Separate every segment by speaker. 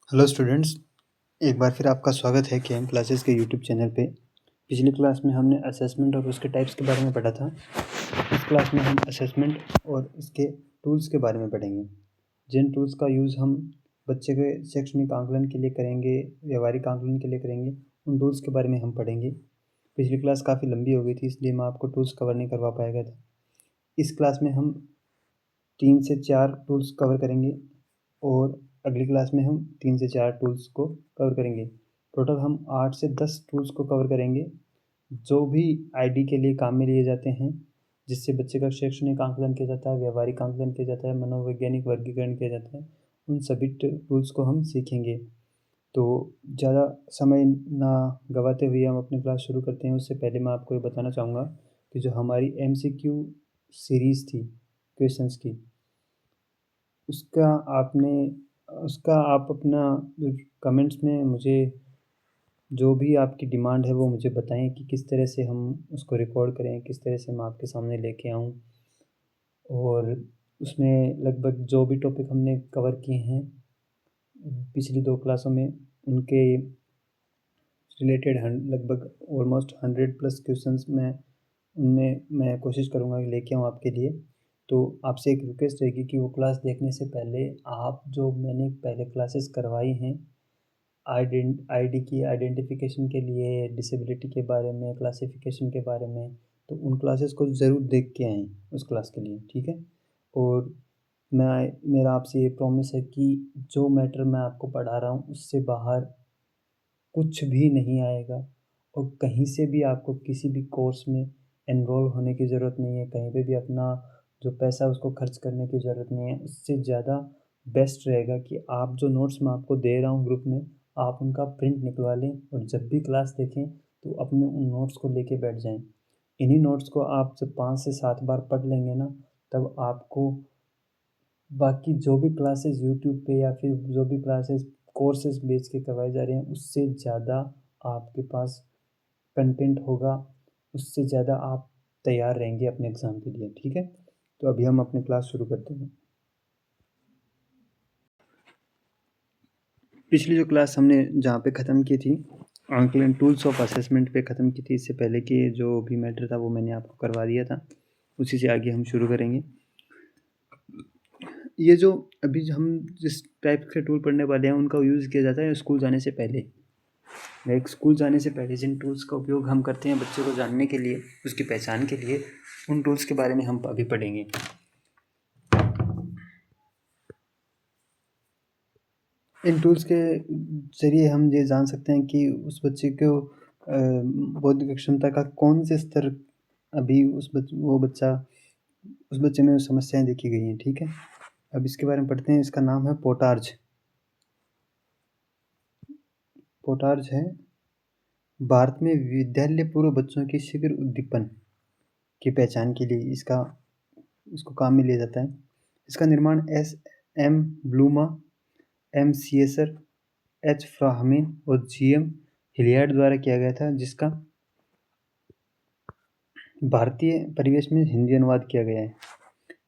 Speaker 1: Hello students, एक बार फिर आपका स्वागत है केएम क्लासेस के यूट्यूब चैनल पे। पिछली क्लास में हमने असेसमेंट और उसके टाइप्स के बारे में पढ़ा था। इस क्लास में हम असेसमेंट और इसके टूल्स के बारे में पढ़ेंगे। जिन टूल्स का यूज़ हम बच्चे के शैक्षणिक आकलन के लिए करेंगे, व्यवहारिक आकलन के लिए करेंगे, उन टूल्स के बारे में हम पढ़ेंगे। पिछली क्लास काफ़ी लंबी हो गई थी, इसलिए मैं आपको टूल्स कवर नहीं करवा पाया था। इस क्लास में हम 3 से 4 टूल्स कवर करेंगे और अगली क्लास में हम 3 से 4 टूल्स को कवर करेंगे। टोटल हम 8 से 10 टूल्स को कवर करेंगे, जो भी आईडी के लिए काम में लिए जाते हैं, जिससे बच्चे का शैक्षणिक आकलन किया जाता है, व्यवहारिक आकलन किया जाता है, मनोवैज्ञानिक वर्गीकरण किया जाता है। उन सभी टूल्स को हम सीखेंगे। तो ज़्यादा समय ना गवाते हुए हम अपनी क्लास शुरू करते हैं। उससे पहले मैं आपको ये बताना चाहूँगा कि जो हमारी एमसीक्यू सीरीज़ थी क्वेश्चंस की, उसका आपने उसका आप अपना कमेंट्स में मुझे जो भी आपकी डिमांड है वो मुझे बताएं कि किस तरह से हम उसको रिकॉर्ड करें, किस तरह से मैं आपके सामने लेके आऊँ। और उसमें लगभग जो भी टॉपिक हमने कवर किए हैं पिछली 2 क्लासों में, उनके रिलेटेड लगभग ऑलमोस्ट 100 प्लस क्वेश्चंस उनमें मैं कोशिश करूँगा कि लेके आऊँ आपके लिए। तो आपसे एक रिक्वेस्ट रहेगी कि वो क्लास देखने से पहले आप जो मैंने पहले क्लासेस करवाई हैं आईडी की आइडेंटिफिकेशन के लिए, डिसेबिलिटी के बारे में, क्लासिफिकेशन के बारे में, तो उन क्लासेस को ज़रूर देख के आएँ उस क्लास के लिए, ठीक है? और मेरा आपसे ये प्रॉमिस है कि जो मैटर मैं आपको पढ़ा रहा हूँ उससे बाहर कुछ भी नहीं आएगा और कहीं से भी आपको किसी भी कोर्स में एनरोल होने की ज़रूरत नहीं है, कहीं पे भी अपना जो पैसा उसको खर्च करने की ज़रूरत नहीं है। उससे ज़्यादा बेस्ट रहेगा कि आप जो नोट्स मैं आपको दे रहा हूँ ग्रुप में, आप उनका प्रिंट निकलवा लें और जब भी क्लास देखें तो अपने उन नोट्स को लेके बैठ जाएँ। इन्हीं नोट्स को आप जब 5 से 7 बार पढ़ लेंगे ना, तब आपको बाकी जो भी क्लासेस यूट्यूब पे या फिर जो भी क्लासेस कोर्सेज बेच के करवाए जा रहे हैं, उससे ज़्यादा आपके पास कंटेंट होगा, उससे ज़्यादा आप तैयार रहेंगे अपने एग्ज़ाम के लिए, ठीक है? तो अभी हम अपनी क्लास शुरू करते हैं। पिछली जो क्लास हमने जहाँ पे ख़त्म की थी, आकलन टूल्स ऑफ असेसमेंट पे ख़त्म की थी। इससे पहले कि जो भी मैटर था वो मैंने आपको करवा दिया था, उसी से आगे हम शुरू करेंगे। ये जो अभी हम जिस टाइप के टूल पढ़ने वाले हैं उनका यूज़ किया जाता है स्कूल जाने से पहले। लाइक स्कूल जाने से पहले जिन टूल्स का उपयोग हम करते हैं बच्चे को जानने के लिए, उसकी पहचान के लिए, उन टूल्स के बारे में हम अभी पढ़ेंगे। इन टूल्स के ज़रिए हम ये जान सकते हैं कि उस बच्चे को बौद्धिक क्षमता का कौन से स्तर अभी उस बच्चे में समस्याएं देखी गई हैं, ठीक है? अब इसके बारे में पढ़ते हैं। इसका नाम है पोटार्ज। पोटार्ज है भारत में विद्यालय पूर्व बच्चों के शीघ्र उद्दीपन की पहचान के लिए इसको काम में लिया जाता है। इसका निर्माण एस एम ब्लूमा, एम सिएसर, एच फ्राहमीन और जी एम हिलियार्ड द्वारा किया गया था, जिसका भारतीय परिवेश में हिंदी अनुवाद किया गया है।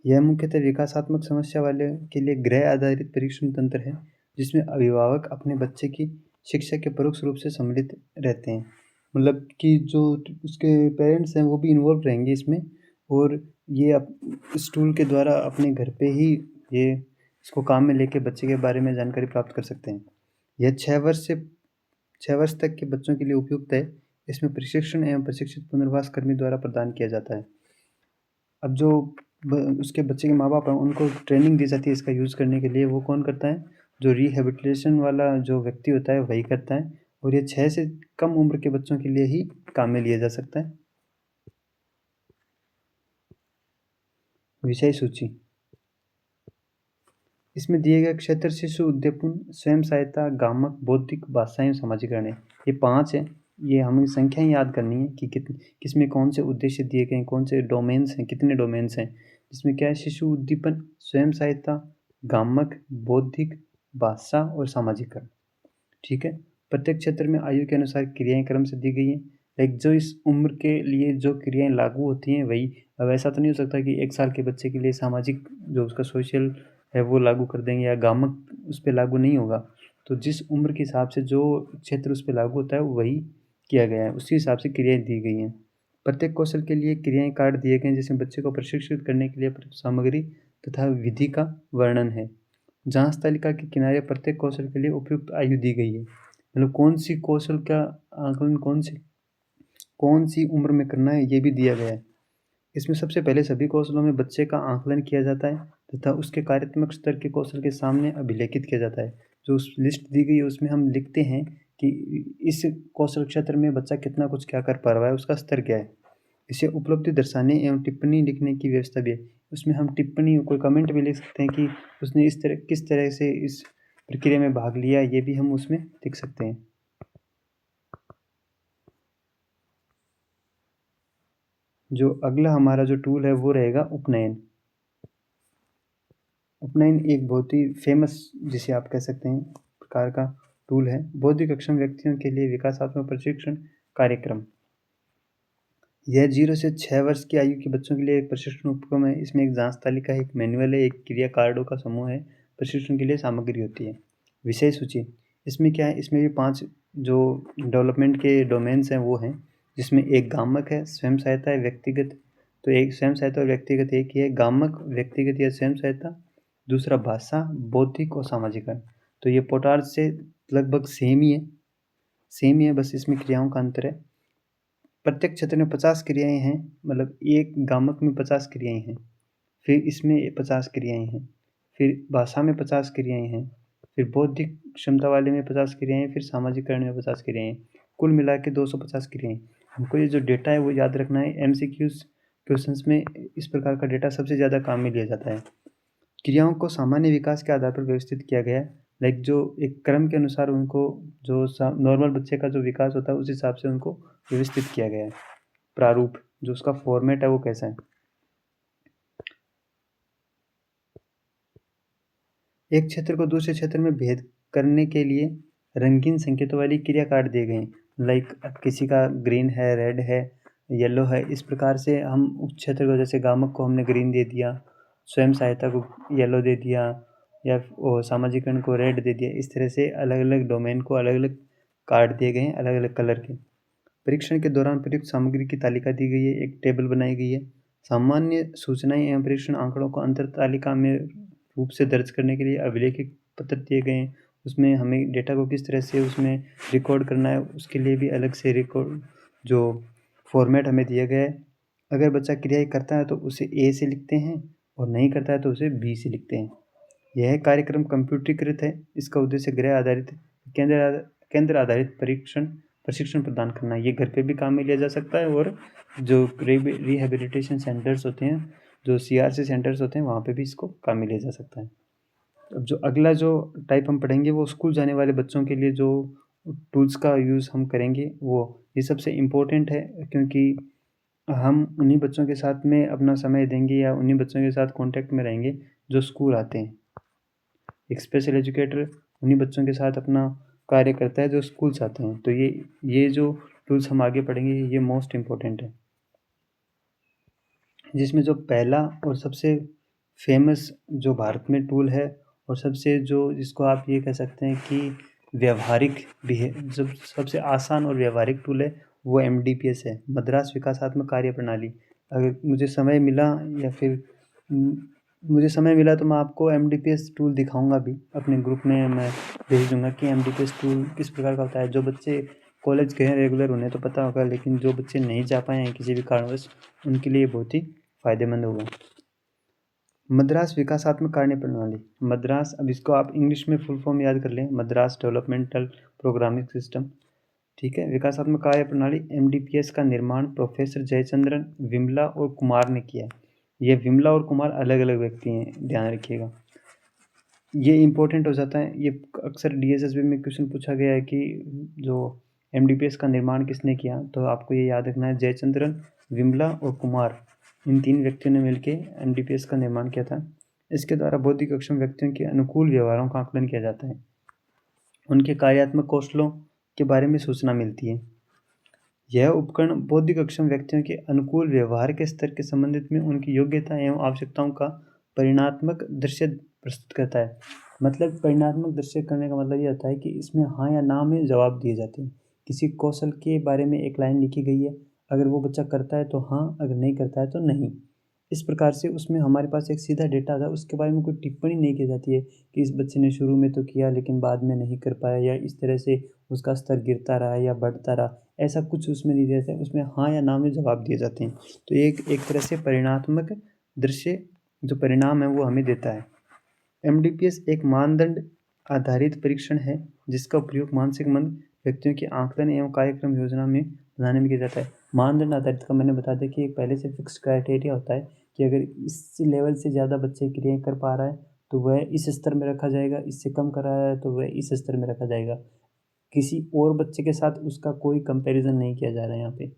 Speaker 1: यह मुख्यतः विकासात्मक समस्या वाले के लिए गृह आधारित परीक्षण तंत्र है, जिसमें अभिभावक अपने बच्चे की शिक्षा के परोक्ष रूप से सम्मिलित रहते हैं। मतलब कि जो उसके पेरेंट्स हैं वो भी इन्वॉल्व रहेंगे इसमें, और ये इस टूल के द्वारा अपने घर पे ही ये इसको काम में लेके बच्चे के बारे में जानकारी प्राप्त कर सकते हैं। यह 6 वर्ष तक के बच्चों के लिए उपयुक्त है। इसमें प्रशिक्षण एवं प्रशिक्षित पुनर्वास कर्मी द्वारा प्रदान किया जाता है। अब जो उसके बच्चे के माँ बाप हैं उनको ट्रेनिंग दी जाती है इसका यूज़ करने के लिए। वो कौन करता है? जो रिहेबिलिटेशन वाला जो व्यक्ति होता है वही करता है, और ये 6 से कम उम्र के बच्चों के लिए ही काम में लिया जा सकता है। विषय सूची इसमें दिए गए क्षेत्र शिशु उद्दीपन, स्वयं सहायता, गामक, बौद्धिक, भाषा एवं समाजीकरण है। ये 5 है। ये हमें संख्याएं याद करनी है कि किसमें कौन से उद्देश्य दिए गए हैं, कौन से डोमेन्स हैं, कितने डोमेन्स हैं। इसमें क्या है? शिशु उद्दीपन, स्वयं सहायता, गामक, बौद्धिक, भाषा और सामाजिकरण, ठीक है? प्रत्येक क्षेत्र में आयु के अनुसार क्रियाएं क्रम से दी गई हैं। लाइक जो इस उम्र के लिए जो क्रियाएं लागू होती हैं वही। अब ऐसा तो नहीं हो सकता कि 1 साल के बच्चे के लिए सामाजिक जो उसका सोशल है वो लागू कर देंगे या गामक उस पे लागू नहीं होगा। तो जिस उम्र के हिसाब से जो क्षेत्र उस पे लागू होता है वही किया गया है, उसी हिसाब से क्रियाएँ दी गई हैं। प्रत्येक कौशल के लिए क्रियाएँ कार्ड दिए गए हैं जिसमें बच्चे को प्रशिक्षित करने के लिए पर्याप्त सामग्री तथा विधि का वर्णन है। जाँच तालिका के किनारे प्रत्येक कौशल के लिए उपयुक्त आयु दी गई है। मतलब कौन-सी कौशल का आकलन कौन-सी उम्र में करना है ये भी दिया गया है। इसमें सबसे पहले सभी कौशलों में बच्चे का आकलन किया जाता है तथा उसके कार्यात्मक स्तर के कौशल के सामने अभिलेखित किया जाता है। जो उस लिस्ट दी गई है उसमें हम लिखते हैं कि इस कौशल क्षेत्र में बच्चा कितना कुछ क्या कर पा रहा है, उसका स्तर क्या है। इसे उपलब्धि दर्शाने एवं टिप्पणी लिखने की व्यवस्था भी है। उसमें हम टिप्पणी कोई कमेंट भी लिख सकते हैं कि उसने इस तरह किस तरह से इस प्रक्रिया में भाग लिया, ये भी हम उसमें लिख सकते हैं। जो अगला हमारा जो टूल है वो रहेगा उपनयन। उपनयन एक बहुत ही फेमस, जिसे आप कह सकते हैं, प्रकार का टूल है। बौद्धिक अक्षम व्यक्तियों के लिए विकासात्मक प्रशिक्षण कार्यक्रम। यह 0 से 6 वर्ष की आयु के बच्चों के लिए एक प्रशिक्षण उपक्रम है। इसमें एक जांच तालिका है, एक मैनुअल है, एक क्रिया कार्डों का समूह है, प्रशिक्षण के लिए सामग्री होती है। विषय सूची, इसमें क्या है, इसमें भी 5 जो डेवलपमेंट के डोमेन्स हैं वो हैं, जिसमें एक गामक है, स्वयं सहायता है, व्यक्तिगत। तो एक स्वयं सहायता और व्यक्तिगत एक ही है, गामक व्यक्तिगत या स्वयं सहायता। दूसरा भाषा, बौद्धिक और सामाजिकरण। तो ये पोटार्ज से लगभग सेम ही है, बस इसमें क्रियाओं का अंतर है। प्रत्येक क्षेत्र में 50 क्रियाएं हैं, मतलब एक गामक में 50 क्रियाएं हैं, फिर इसमें 50 क्रियाएं हैं, फिर भाषा में 50 क्रियाएं हैं, फिर बौद्धिक क्षमता वाले में 50 क्रियाएं, फिर सामाजिकरण में 50 क्रियाएं, कुल मिला के 250 क्रियाएं। हमको ये जो डेटा है वो याद रखना है। MCQs क्वेश्चंस में इस प्रकार का डेटा सबसे ज़्यादा काम में लिया जाता है। क्रियाओं को सामान्य विकास के आधार पर व्यवस्थित किया गया है, लाइक जो एक क्रम के अनुसार उनको जो नॉर्मल बच्चे का जो विकास होता है उस हिसाब से उनको व्यवस्थित किया गया है। प्रारूप, जो उसका फॉर्मेट है वो कैसा है। एक क्षेत्र को दूसरे क्षेत्र में भेद करने के लिए रंगीन संकेतों वाली क्रिया कार्ड दिए गए हैं। लाइक किसी का ग्रीन है, रेड है, येलो है, इस प्रकार से हम उस क्षेत्र को, जैसे गामक को हमने ग्रीन दे दिया, स्वयं सहायता को येलो दे दिया, या सामाजिकरण को रेड दे दिया। इस तरह से अलग अलग डोमेन को अलग अलग कार्ड दिए गए हैं, अलग अलग कलर के। परीक्षण के दौरान प्रयुक्त सामग्री की तालिका दी गई है, एक टेबल बनाई गई है। सामान्य सूचनाएं एवं परीक्षण आंकड़ों को अंतर तालिका में रूप से दर्ज करने के लिए अभिलेखित पत्र दिए गए हैं। उसमें हमें डेटा को किस तरह से उसमें रिकॉर्ड करना है, उसके लिए भी अलग से रिकॉर्ड जो फॉर्मेट हमें दिया गया है। अगर बच्चा क्रियाएं करता है तो उसे ए से लिखते हैं, और नहीं करता है तो उसे बी से लिखते हैं। यह कार्यक्रम कंप्यूटरीकृत है। इसका उद्देश्य गृह आधारित केंद्र आधारित प्रशिक्षण प्रदान करना। ये घर पे भी काम में लिया जा सकता है, और जो रिहेबिलिटेशन सेंटर्स होते हैं, जो CRC सेंटर्स होते हैं, वहाँ पे भी इसको काम में लिया जा सकता है। अब जो अगला जो टाइप हम पढ़ेंगे वो स्कूल जाने वाले बच्चों के लिए जो टूल्स का यूज़ हम करेंगे वो ये सबसे इम्पोर्टेंट है, क्योंकि हम उन्हीं बच्चों के साथ में अपना समय देंगे या उन्हीं बच्चों के साथ कॉन्टैक्ट में रहेंगे जो स्कूल आते हैं। एक स्पेशल एजुकेटर उन्हीं बच्चों के साथ अपना कार्य करता है जो स्कूल से आते हैं। तो ये जो टूल्स हम आगे पढ़ेंगे ये मोस्ट इम्पोर्टेंट है, जिसमें जो पहला और सबसे फेमस जो भारत में टूल है, और सबसे जो जिसको आप ये कह सकते हैं कि व्यवहारिक भी है, जब सबसे आसान और व्यवहारिक टूल है वो MDPS है, मद्रास विकासात्मक कार्य प्रणाली। अगर मुझे समय मिला या फिर मुझे समय मिला तो मैं आपको MDPS टूल दिखाऊंगा भी, अपने ग्रुप में मैं भेज दूंगा कि MDPS टूल किस प्रकार का होता है। जो बच्चे कॉलेज गए हैं रेगुलर उन्हें तो पता होगा, लेकिन जो बच्चे नहीं जा पाए हैं किसी भी कारणवश, उनके लिए बहुत ही फ़ायदेमंद होगा। मद्रास विकासात्मक कार्य प्रणाली, मद्रास, अब इसको आप इंग्लिश में फुल फॉर्म याद कर लें, मद्रास डेवलपमेंटल प्रोग्रामिंग सिस्टम। ठीक है। विकासात्मक कार्य प्रणाली MDPS का निर्माण प्रोफेसर जयचंद्रन, विमला और कुमार ने किया है। ये विमला और कुमार अलग अलग व्यक्ति हैं, ध्यान रखिएगा, ये इंपॉर्टेंट हो जाता है। ये अक्सर DSSB में क्वेश्चन पूछा गया है कि जो MDPS का निर्माण किसने किया, तो आपको ये याद रखना है, जयचंद्रन, विमला और कुमार, इन 3 व्यक्तियों ने मिलकर MDPS का निर्माण किया था। इसके द्वारा बौद्धिक अक्षम व्यक्तियों के अनुकूल व्यवहारों का आकलन किया जाता है, उनके कार्यात्मक कौशलों के बारे में सूचना मिलती है। यह उपकरण बौद्धिक अक्षम व्यक्तियों के अनुकूल व्यवहार के स्तर के संबंधित में उनकी योग्यता एवं आवश्यकताओं का परिणात्मक दृश्य प्रस्तुत करता है। मतलब परिणात्मक दृश्य करने का मतलब ये होता है कि इसमें हाँ या ना में जवाब दिए जाते हैं। किसी कौशल के बारे में एक लाइन लिखी गई है, अगर वो बच्चा करता है तो हाँ, अगर नहीं करता है तो नहीं। इस प्रकार से उसमें हमारे पास एक सीधा डेटा था, उसके बारे में कोई टिप्पणी नहीं की जाती है कि इस बच्चे ने शुरू में तो किया लेकिन बाद में नहीं कर पाया, या इस तरह से उसका स्तर गिरता रहा या बढ़ता रहा, ऐसा कुछ उसमें नहीं दिया जाता है। उसमें हाँ या ना में जवाब दिए जाते हैं। तो एक एक तरह से परिणात्मक दृश्य जो परिणाम है वो हमें देता है। एमडीपीएस एक मानदंड आधारित परीक्षण है जिसका उपयोग मानसिक मंद व्यक्तियों के आकलन एवं कार्यक्रम योजना में बनाने में किया जाता है। मानदंड आधारित का मैंने बता दिया कि एक पहले से फिक्स क्राइटेरिया होता है कि अगर इस लेवल से ज़्यादा बच्चे क्रियाएं कर पा रहा है तो वह इस स्तर में रखा जाएगा, इससे कम कर रहा है तो वह इस स्तर में रखा जाएगा। किसी और बच्चे के साथ उसका कोई कंपैरिजन नहीं किया जा रहा है यहाँ पे।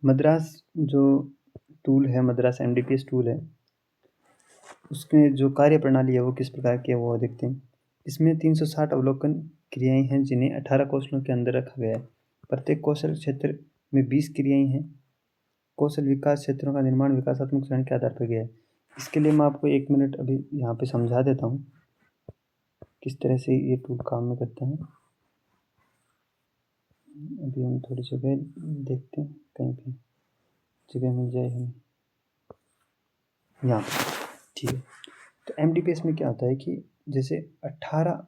Speaker 1: मद्रास जो टूल है, मद्रास एमडीपीएस टूल है, उसमें जो कार्य प्रणाली है वो किस प्रकार की है वो देखते हैं। इसमें 360 अवलोकन क्रियाएं हैं जिन्हें 18 कौशलों के अंदर रखा गया है। प्रत्येक कौशल क्षेत्र में 20 क्रियाएं हैं। कौशल विकास क्षेत्रों का निर्माण विकासात्मक चरण के आधार पर गया है। इसके लिए मैं आपको 1 मिनट अभी यहाँ पे समझा देता हूँ किस तरह से ये टूल काम में करता है। अभी हम थोड़ी जगह देखते हैं, कहीं पे जगह मिल जाए हमें यहाँ पे। ठीक है, तो एमडीपीएस में क्या होता है कि जैसे 18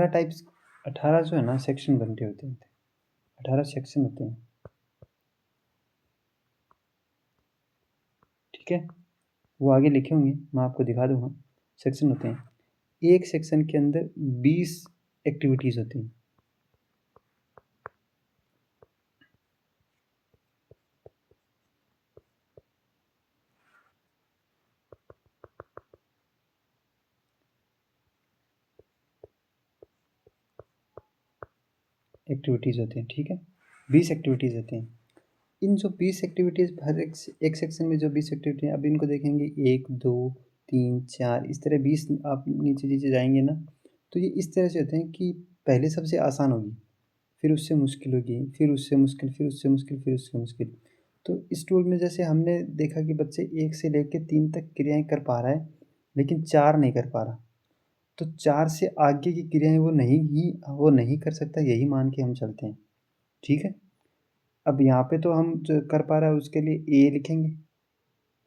Speaker 1: टाइप्स, 18 जो है ना सेक्शन बनते होते हैं, 18 सेक्शन होते हैं। ठीक है, वो आगे लिखे होंगे, मैं आपको दिखा दूंगा। सेक्शन होते हैं, एक सेक्शन के अंदर 20 एक्टिविटीज़ होती हैं। एक्टिविटीज़ होती हैं, ठीक है, 20 एक्टिविटीज़ होती हैं। इन जो 20 एक्टिविटीज़, हर एक सेक्शन में जो 20 एक्टिविटी हैं, अब इनको देखेंगे 1 2 3 4 इस तरह 20 आप नीचे नीचे जाएंगे ना, तो ये इस तरह से होते हैं कि पहले सबसे आसान होगी, फिर उससे मुश्किल होगी, फिर उससे मुश्किल, फिर उससे मुश्किल, फिर उससे मुश्किल। तो इस टूल में जैसे हमने देखा कि बच्चे 1 से लेकर 3 तक क्रियाएं कर पा रहा है लेकिन 4 नहीं कर पा रहा, तो 4 से आगे की क्रियाएं वो नहीं कर सकता, यही मान के हम चलते हैं। ठीक है, अब यहाँ पे तो हम जो कर पा रहा है उसके लिए ए लिखेंगे,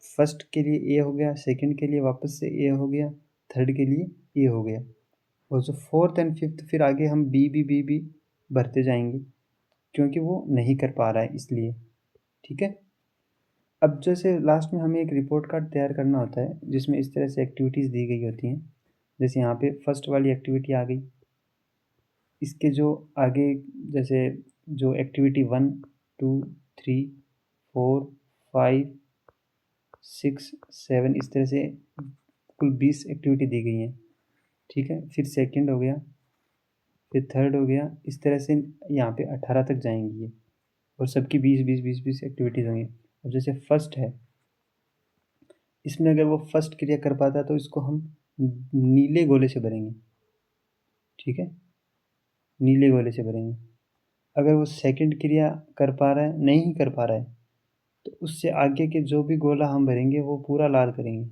Speaker 1: फर्स्ट के लिए ए हो गया, सेकंड के लिए वापस से ए हो गया, थर्ड के लिए ए हो गया, और जो फोर्थ एंड फिफ्थ फिर आगे हम बी भरते जाएंगे क्योंकि वो नहीं कर पा रहा है इसलिए। ठीक है, अब जैसे लास्ट में हमें एक रिपोर्ट कार्ड तैयार करना होता है जिसमें इस तरह से एक्टिविटीज़ दी गई होती हैं। जैसे यहाँ पे फर्स्ट वाली एक्टिविटी आ गई, इसके जो आगे जैसे जो एक्टिविटी 1 2 3 4 5 6 7 इस तरह से कुल 20 एक्टिविटी दी गई हैं। ठीक है, फिर सेकंड हो गया, फिर थर्ड हो गया, इस तरह से यहाँ पे 18 तक जाएंगी ये, और सबकी 20 एक्टिविटीज़ होंगी। अब जैसे फर्स्ट है, इसमें अगर वो फर्स्ट क्रिया कर पाता है तो इसको हम नीले गोले से भरेंगे। ठीक है, नीले गोले से भरेंगे। अगर वो सेकंड क्रिया कर पा रहा है, नहीं कर पा रहा है, तो उससे आगे के जो भी गोला हम भरेंगे वो पूरा लाल करेंगे।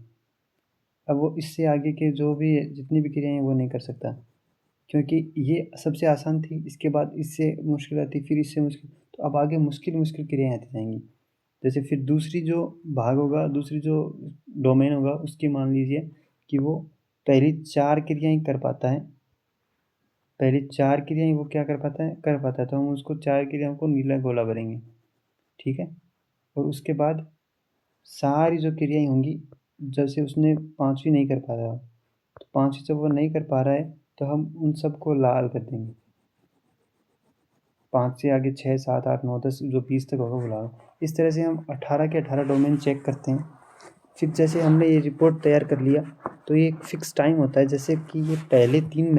Speaker 1: अब वो इससे आगे के जो भी जितनी भी क्रियाएं वो नहीं कर सकता, क्योंकि ये सबसे आसान थी, इसके बाद इससे मुश्किल आती, फिर इससे मुश्किल, तो अब आगे मुश्किल मुश्किल क्रियाएं आती जाएंगी। जैसे फिर दूसरी जो भाग होगा, दूसरी जो डोमेन होगा उसकी मान लीजिए कि वो पहली 4 क्रियाएं कर पाता है, पहली 4 क्रियाएं वो क्या कर पाता है, तो हम उसको 4 क्रियाओं को नीला गोला भरेंगे। ठीक है, और उसके बाद सारी जो क्रियाएं होंगी, जैसे उसने 5वीं नहीं कर पा रहा, तो 5वीं जब वो नहीं कर पा रहा है तो हम उन सबको लाल कर देंगे। 5 से आगे 6 7 8 9 10 जो 20 तक होगा वो लाल। इस तरह से हम 18 के 18 डोमेन चेक करते हैं। फिर जैसे हमने ये रिपोर्ट तैयार कर लिया तो ये एक फिक्स टाइम होता है, जैसे कि ये पहले 3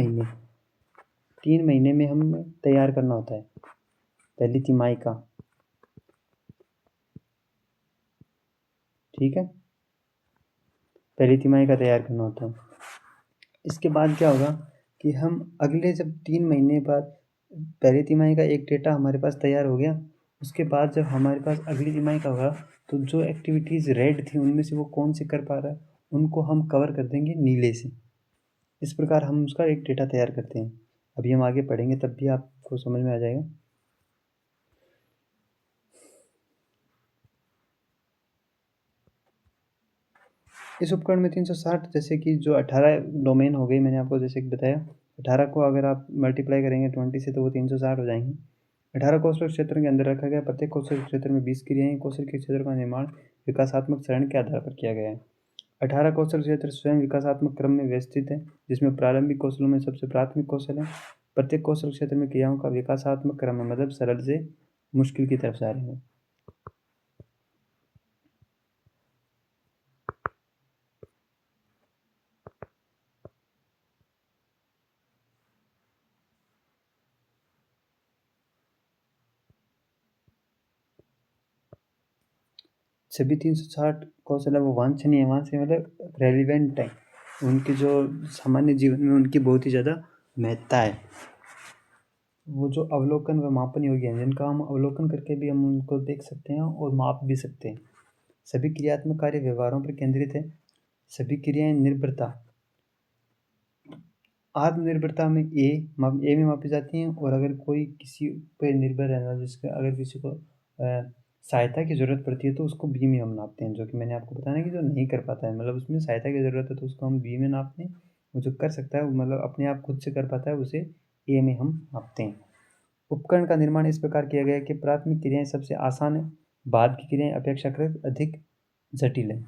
Speaker 1: महीने में हमें तैयार करना होता है, पहली तिमाही का। ठीक है, पहली तिमाही का तैयार करना होता है। इसके बाद क्या होगा कि हम अगले जब 3 महीने बाद पहली तिमाही का एक डेटा हमारे पास तैयार हो गया, उसके बाद जब हमारे पास अगली तिमाही का होगा तो जो एक्टिविटीज़ रेड थी उनमें से वो कौन सी कर पा रहा है, उनको हम कवर कर देंगे नीले से। इस प्रकार हम उसका एक डेटा तैयार करते हैं। अभी हम आगे पढ़ेंगे तब भी आपको समझ में आ जाएगा। इस उपकरण में 360 जैसे कि जो 18 डोमेन हो गई, मैंने आपको जैसे कि बताया 18 को अगर आप मल्टीप्लाई करेंगे 20 से तो वो 360 हो जाएंगे। 18 कौशल क्षेत्रों के अंदर रखा गया। प्रत्येक कौशल क्षेत्र में 20 क्रियाएं। कौशल के क्षेत्र का निर्माण विकासात्मक चरण के आधार पर किया गया है। 18 कौशल क्षेत्र स्वयं विकासात्मक क्रम में व्यवस्थित है, जिसमें प्रारंभिक कौशलों में सबसे प्राथमिक कौशल है। प्रत्येक कौशल क्षेत्र में क्रियाओं का विकासात्मक क्रम है, मतलब सरल से मुश्किल की तरफ जा रहे हैं। सभी 360 कौशल है वो वांछनीय है, वांछनीय मतलब रेलिवेंट है, उनके जो सामान्य जीवन में उनकी बहुत ही ज़्यादा महत्ता है। वो जो अवलोकन व मापन योग्य हैं, जिनका हम अवलोकन करके भी हम उनको देख सकते हैं और माप भी सकते हैं। सभी क्रियात्मक कार्य व्यवहारों पर केंद्रित है। सभी क्रियाएं निर्भरता आत्मनिर्भरता में ए में मापी जाती हैं, और अगर कोई किसी पे निर्भर है, जिसका अगर किसी को सहायता की ज़रूरत पड़ती है तो उसको बी में हम नापते हैं। जो कि मैंने आपको बताया ना कि जो नहीं कर पाता है, मतलब उसमें सहायता की ज़रूरत है तो उसको हम बी में नापते हैं। वो जो कर सकता है, मतलब अपने आप खुद से कर पाता है, उसे ए में हम नापते हैं। उपकरण का निर्माण इस प्रकार किया गया है कि प्राथमिक क्रियाएं सबसे आसान है, बाद की क्रियाएं अपेक्षाकृत अधिक जटिल है।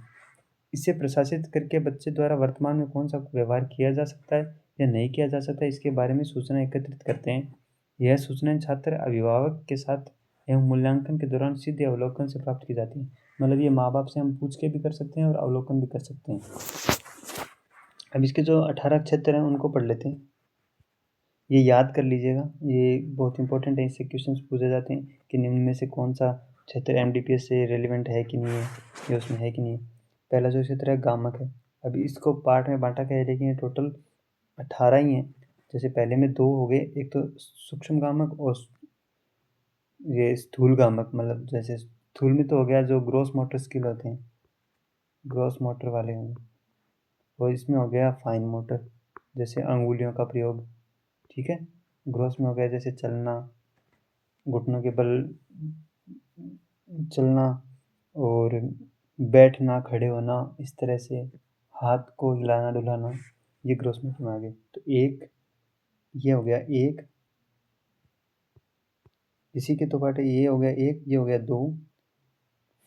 Speaker 1: इसे प्रशासित करके बच्चे द्वारा वर्तमान में कौन सा व्यवहार किया जा सकता है या नहीं किया जा सकता है, इसके बारे में सूचना एकत्रित करते हैं। यह सूचनाएं छात्र अभिभावक के साथ एवं मूल्यांकन के दौरान सीधे अवलोकन से प्राप्त की जाती हैं। मतलब ये माँ बाप से हम पूछ के भी कर सकते हैं और अवलोकन भी कर सकते हैं। अब इसके जो 18 क्षेत्र हैं उनको पढ़ लेते हैं। ये याद कर लीजिएगा, ये बहुत इंपॉर्टेंट है। इससे क्वेश्चंस पूछे जाते हैं कि निम्न में से कौन सा क्षेत्र एमडीपीएस से रिलेवेंट है कि नहीं है, या उसमें है कि नहीं है। पहला जो क्षेत्र है गामक है। अभी इसको पार्ट में बांटा गया है, लेकिन ये टोटल 18 ही हैं। जैसे पहले में 2 हो गए, एक तो सूक्ष्म गामक और ये स्थूल गामक। मतलब जैसे स्थूल में तो हो गया जो ग्रॉस मोटर स्किल होते हैं, ग्रॉस मोटर वाले होंगे, और इसमें हो गया फाइन मोटर, जैसे अंगुलियों का प्रयोग। ठीक है। ग्रॉस में हो गया जैसे चलना, घुटनों के बल चलना, और बैठना, खड़े होना, इस तरह से हाथ को हिलाना डुलाना, ये ग्रॉस मोटर में आ गए। तो एक ये हो गया, एक इसी के तो पार्ट है। ये हो गया एक, ये हो गया दो,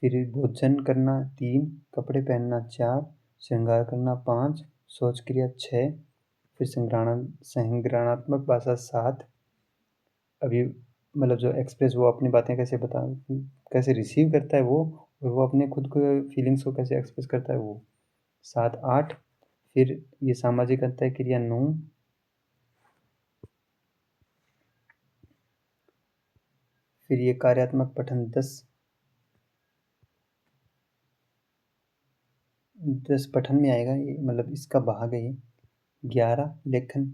Speaker 1: फिर भोजन करना 3, कपड़े पहनना 4, श्रृंगार करना 5, शौच क्रिया 6, फिर संग्रहणात्मक भाषा 7। अभी मतलब जो एक्सप्रेस वो अपनी बातें कैसे रिसीव करता है वो, और वो अपने खुद को फीलिंग्स को कैसे एक्सप्रेस करता है वो 7 8। फिर ये सामाजिक अंतः क्रिया 9, फिर ये कार्यात्मक पठन 10 पठन में आएगा ये, मतलब इसका भाग है ये। 11 लेखन,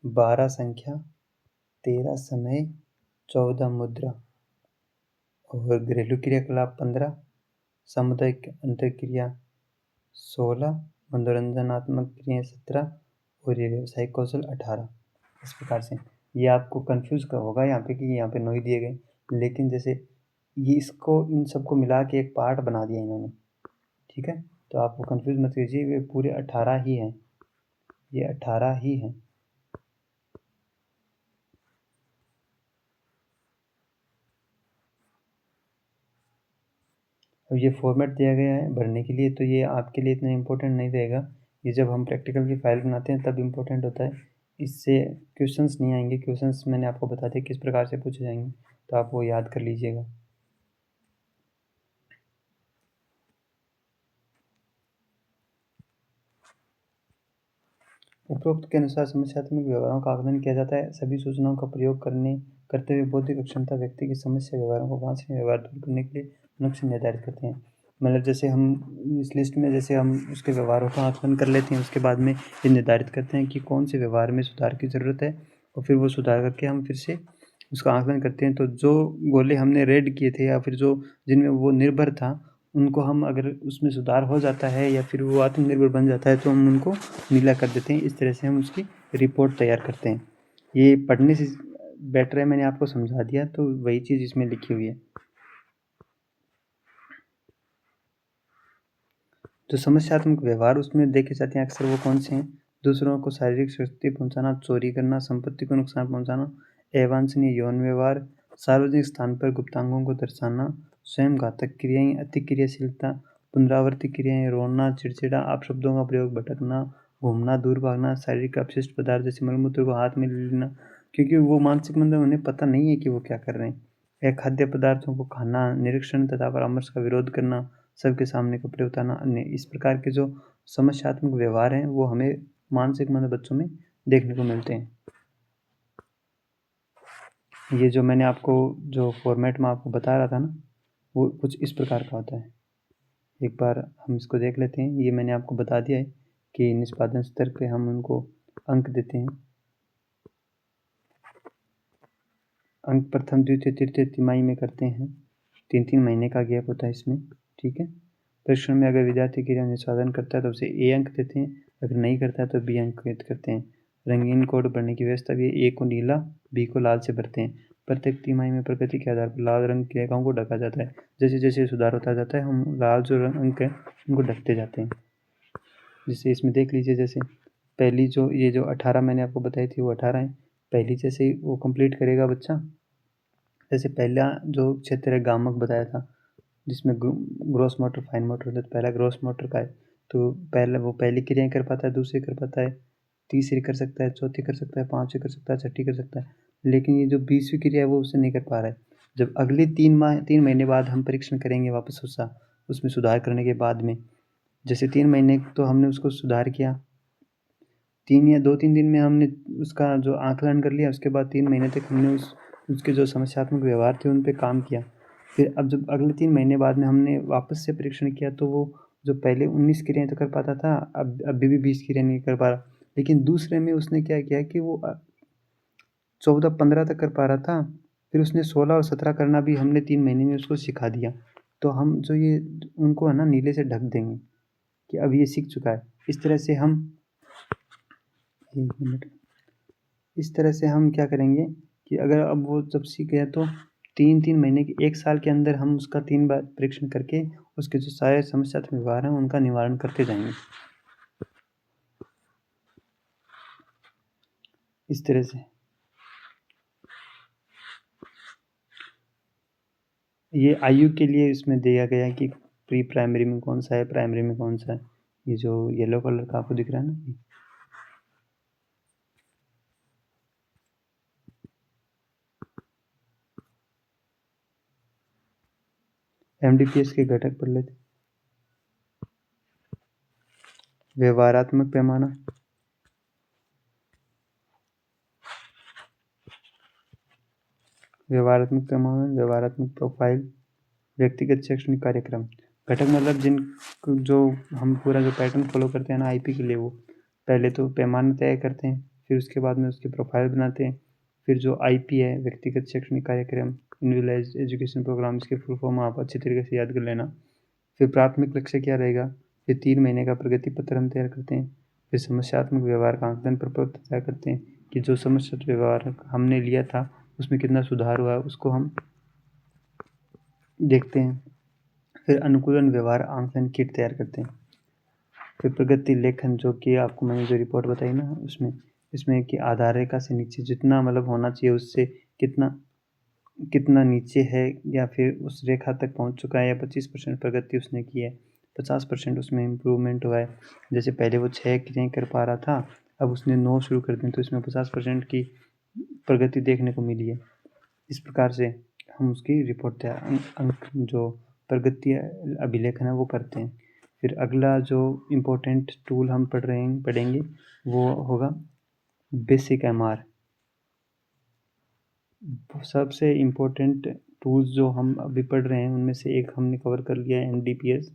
Speaker 1: 12 संख्या, 13 समय, 14 मुद्रा, और घरेलू क्रियाकलाप 15, सामुदायिक अंतःक्रिया 16, मनोरंजनात्मक क्रियाएं 17, और ये व्यावसायिक कौशल 18। इस प्रकार से ये आपको कंफ्यूज होगा यहाँ पे कि यहाँ पे 9 ही दिए गए, लेकिन जैसे ये इसको इन सबको मिला के एक पार्ट बना दिया इन्होंने। ठीक है, तो आपको कंफ्यूज मत कीजिए, ये पूरे 18 ही हैं, ये 18 ही हैं। अब ये फॉर्मेट दिया गया है भरने के लिए, तो ये आपके लिए इतना इम्पोर्टेंट नहीं रहेगा। ये जब हम प्रैक्टिकल की फाइल बनाते हैं तब इम्पोर्टेंट होता है। इससे क्वेश्चंस नहीं आएंगे। क्वेश्चंस मैंने आपको बता दिया किस प्रकार से पूछे जाएंगे, तो आप वो याद कर लीजिएगा। उपरोक्त के अनुसार समस्यात्मक व्यवहारों का आकलन किया जाता है। सभी सूचनाओं का प्रयोग करते हुए बौद्धिक अक्षमता व्यक्ति की समस्या व्यवहारों को वांछनीय व्यवहार दूर करने के लिए मनुष्य निर्धारित करते हैं। मतलब जैसे हम इस लिस्ट में जैसे हम उसके व्यवहारों का आकलन कर लेते हैं, उसके बाद में ये निर्धारित करते हैं कि कौन से व्यवहार में सुधार की ज़रूरत है, और फिर वो सुधार करके हम फिर से उसका आकलन करते हैं। तो जो गोले हमने रेड किए थे या फिर जो जिनमें वो निर्भर था, उनको हम अगर उसमें सुधार हो जाता है या फिर वो आत्मनिर्भर बन जाता है तो हम उनको नीला कर देते हैं। इस तरह से हम उसकी रिपोर्ट तैयार करते हैं। ये पढ़ने से बेटर है, मैंने आपको समझा दिया, तो वही चीज़ इसमें लिखी हुई है। जो समस्यात्मक व्यवहार उसमें देखे जाते हैं अक्सर वो कौन से हैं? दूसरों को शारीरिक क्षति पहुंचाना, चोरी करना, संपत्ति को नुकसान पहुंचाना, अवांछनीय यौन व्यवहार, सार्वजनिक स्थान पर गुप्तांगों को दर्शाना, स्वयं घातक क्रियाएं, अति क्रियाशीलता, पुनरावर्ती क्रियाएं, रोना, चिड़चिड़ा, अपशब्दों का प्रयोग, भटकना, घूमना, दूर भागना, शारीरिक अपशिष्ट पदार्थ जैसे मलमूत्र को हाथ में ले लेना, क्योंकि वो मानसिक मंद है, उन्हें पता नहीं है कि वो क्या कर रहे हैं। या खाद्य पदार्थों को खाना, निरीक्षण तथा परामर्श का विरोध करना, सबके सामने कपड़े उतारना, अन्य इस प्रकार के जो समस्यात्मक व्यवहार हैं वो हमें मानसिक मंद बच्चों में देखने को मिलते हैं। ये जो मैंने आपको जो फॉर्मेट में आपको बता रहा था ना, वो कुछ इस प्रकार का होता है। एक बार हम इसको देख लेते हैं। ये मैंने आपको बता दिया है कि निष्पादन स्तर पे हम उनको अंक देते हैं। अंक प्रथम, द्वितीय, तृतीय तिमाही में करते हैं। 3-3 महीने का गैप होता है इसमें, ठीक है। परीक्षण में अगर विद्यार्थी क्रिया निष्पादन करता है तो उसे ए अंक देते हैं, अगर नहीं करता है तो बी अंकित करते हैं। रंगीन कोड भरने की व्यवस्था भी है। ए को नीला, बी को लाल से भरते हैं। प्रत्येक तिमाही में प्रगति के आधार पर लाल रंग की रेखाओं को ढका जाता है। जैसे जैसे सुधार होता जाता है हम लाल जो अंक है उनको ढकते जाते हैं। जैसे इसमें देख लीजिए, जैसे पहली जो ये जो 18 मैंने आपको बताई थी वो 18 है। पहली जैसे ही वो कंप्लीट करेगा बच्चा, जैसे पहला जो क्षेत्र है गामक बताया था, जिसमें ग्रोस मोटर फाइन मोटर होता है, तो पहला ग्रोस मोटर का है। तो पहला वो पहली क्रियाएं कर पाता है, दूसरी कर पाता है, तीसरी कर सकता है, चौथी कर सकता है, पाँचवीं कर सकता है, छठी कर सकता है। लेकिन ये जो 20वीं क्रिया है वो उसे नहीं कर पा रहा है। जब अगले 3 महीने बाद हम परीक्षण करेंगे वापस उसका, उसमें सुधार करने के बाद में, जैसे 3 महीने तो हमने उसको सुधार किया, 2-3 दिन में हमने उसका जो आकलन कर लिया, उसके बाद 3 महीने तक हमने उसके जो समस्यात्मक व्यवहार थे उन पे काम किया। फिर अब जब अगले 3 महीने बाद में हमने वापस से परीक्षण किया तो वो जो पहले 19 क्रियाएं तो कर पाता था, अब अभी भी 20 क्रिया नहीं कर पा रहा। लेकिन दूसरे में उसने क्या किया कि वो 14-15 तक कर पा रहा था। फिर उसने 16 और 17 करना भी हमने 3 महीने में उसको सिखा दिया। तो हम जो ये उनको है ना नीले से ढक देंगे कि अब ये सीख चुका है। इस तरह से हम 1 मिनट, इस तरह से हम क्या करेंगे कि अगर अब वो जब सीख गया तो 3-3 महीने के 1 साल के अंदर हम उसका 3 बार परीक्षण करके उसके जो सारे समस्यात्मक व्यवहार हैं उनका निवारण करते जाएंगे। इस तरह से ये आयु के लिए इसमें दिया गया है कि प्री प्राइमरी में कौन सा है, प्राइमरी में कौन सा है। ये जो येलो कलर का आपको दिख रहा है ना, MDPS के घटक पढ़ लेते। व्यवहारात्मक पैमाना, व्यवहारात्मक पैमाना, व्यवहारात्मक प्रोफाइल, व्यक्तिगत शैक्षणिक कार्यक्रम। घटक मतलब जिन जो हम पूरा जो पैटर्न फॉलो करते हैं ना आईपी के लिए, वो पहले तो पैमाना तय करते हैं, फिर उसके बाद में उसकी प्रोफाइल बनाते हैं, फिर जो आईपी है व्यक्तिगत शैक्षणिक कार्यक्रम, इंडिविजुअलाइज्ड एजुकेशन प्रोग्राम, इसके फुल फॉर्म आप अच्छी तरीके से याद कर लेना। फिर प्राथमिक लक्ष्य क्या रहेगा, फिर 3 महीने का प्रगति पत्र हम तैयार करते हैं, फिर समस्यात्मक व्यवहार का आकलन प्रपत्र तय करते हैं कि जो समस्यात्मक व्यवहार हमने लिया था उसमें कितना सुधार हुआ है उसको हम देखते हैं। फिर अनुकूलन व्यवहार आकलन किट तैयार करते हैं। फिर प्रगति लेखन, जो कि आपको मैंने जो रिपोर्ट बताई ना उसमें, इसमें कि आधार रेखा से नीचे जितना मतलब होना चाहिए उससे कितना कितना नीचे है, या फिर उस रेखा तक पहुंच चुका है, या 25% प्रगति उसने की है, 50% उसमें इम्प्रूवमेंट हुआ है। जैसे पहले वो 6 क्रियाएं कर पा रहा था, अब उसने 9 शुरू कर दी तो इसमें 50% की प्रगति देखने को मिली है। इस प्रकार से हम उसकी रिपोर्ट तैयार अंक जो प्रगति अभिलेखन है वो करते हैं। फिर अगला जो इम्पोर्टेंट टूल हम पढ़ेंगे वो होगा बेसिक एमआर। सबसे इम्पोर्टेंट टूल्स जो हम अभी पढ़ रहे हैं उनमें से एक हमने कवर कर लिया है MDPS।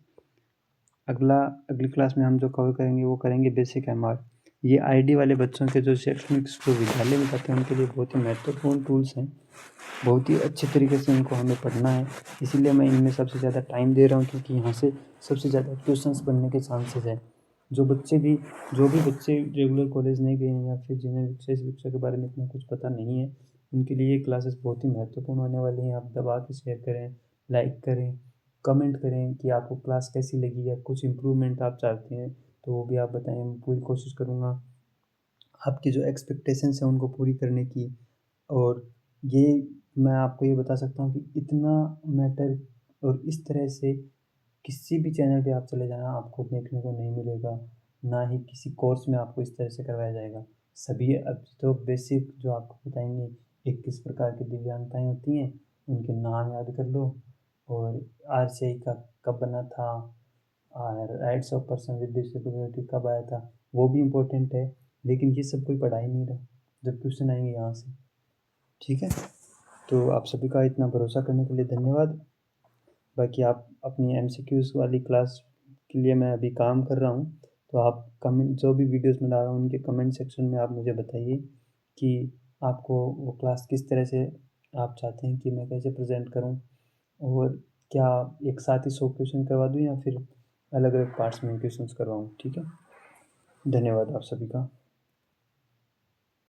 Speaker 1: अगली क्लास में हम जो कवर करेंगे वो करेंगे बेसिक MR। ये ID वाले बच्चों के जो शैक्षणिक विद्यालय में जाते हैं उनके लिए बहुत ही महत्वपूर्ण टूल्स हैं। बहुत ही अच्छे तरीके से इनको हमें पढ़ना है, इसीलिए मैं इनमें सबसे ज़्यादा टाइम दे रहा हूँ, क्योंकि यहाँ से सबसे ज़्यादा क्वेश्चंस बनने के चांसेस हैं। जो भी बच्चे रेगुलर कॉलेज नहीं गए हैं या फिर जिन्हें विषय शिक्षा के बारे में इतना कुछ पता नहीं है, उनके लिए ये क्लासेस बहुत ही महत्वपूर्ण होने वाली हैं। आप दबा के शेयर करें, लाइक करें, कमेंट करें कि आपको क्लास कैसी लगी या कुछ इम्प्रूवमेंट आप चाहते हैं तो वो भी आप बताएं। मैं पूरी कोशिश करूँगा आपकी जो एक्सपेक्टेशंस हैं उनको पूरी करने की। और ये मैं आपको ये बता सकता हूँ कि इतना मैटर और इस तरह से किसी भी चैनल पे आप चले जाना आपको देखने को नहीं मिलेगा, ना ही किसी कोर्स में आपको इस तरह से करवाया जाएगा। सभी अब तो बेसिक जो आपको बताएंगे 21 प्रकार की दिव्यांगताएं होती हैं, उनके नाम याद कर लो, और RCI का कब बना था और rights of person with disability कब आया था, वो भी इम्पोर्टेंट है। लेकिन ये सब कोई पढ़ा ही नहीं रहा जब क्वेश्चन आएंगे यहाँ से। ठीक है, तो आप सभी का इतना भरोसा करने के लिए धन्यवाद। बाकी आप अपनी MCQs वाली क्लास के लिए मैं अभी काम कर रहा हूँ, तो आप कमेंट जो भी वीडियोस में डाल रहा हूँ उनके कमेंट सेक्शन में आप मुझे बताइए कि आपको वो क्लास किस तरह से आप चाहते हैं कि मैं कैसे प्रेजेंट करूँ, और क्या एक साथ ही 100 क्वेश्चन करवा दूँ या फिर अलग अलग पार्ट्स में क्वेश्चंस करवाऊँ। ठीक है, धन्यवाद आप सभी का।